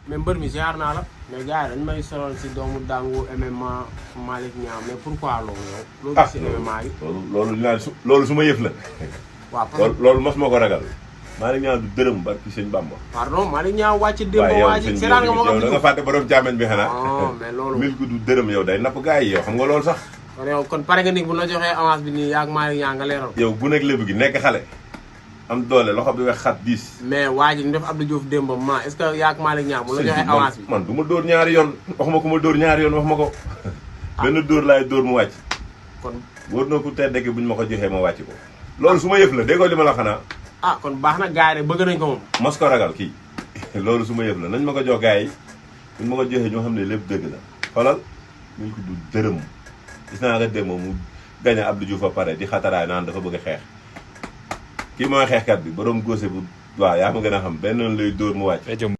mais mbër mi ziar naa la mais gars yi dañ may solal si doomu dangu MMA Malick Niang mais pourquoi loolu yow. loolu gis si MMA yi. loolu su ma yëf la. waaw parce que loolu mos ma ko ragal. Malick Niang du dërëm barki sëñ Bamba. pardon Malick Niang wàcc démb waa ji seetaan nga ma ko da nga fàtte borom jàmmeñ bi xanaa. non mais loolu. mil ko du dërëm yow day napp gars yi yow xam nga loolu sax. kon yow kon pare nga ni bu la joxee avance bi nii yaa ak Malick Niang nga leeral. yow bu nekk lébu gi nekk xale. am doole loxo bi wex xat 10. mais waa ji ñu def Abdou Diouf démb ma est ce que yaa ak Malick Niang bu la joxee avance bi. man du ma dóor ñaari yoon waxuma ko ma dóor ñaari yoon wax ma ko. benn dóor laay dóor mu wàcc. kon wóor na ku tedd ki buñ ma ko joxee ma wàcc ko. loolu su ma yëf la déggoo li ma la xanaa. ah kon baax na gars yi bëgg nañ ko moom. mos ko ragal kii loolu su ma yëf la nañ ma ko jox gars yi buñ ma ko joxee ñoo xam ne lépp dëgg la xoolal ñu ko du dërëm gis naa nga dem mu gañ a Abdou Diouf a pare di xataraay naan dafa bëgg a xeex kii mooy xeexkat bi borom góose bu waaw yaa ma gën a xam benn lay dóor mu wàcc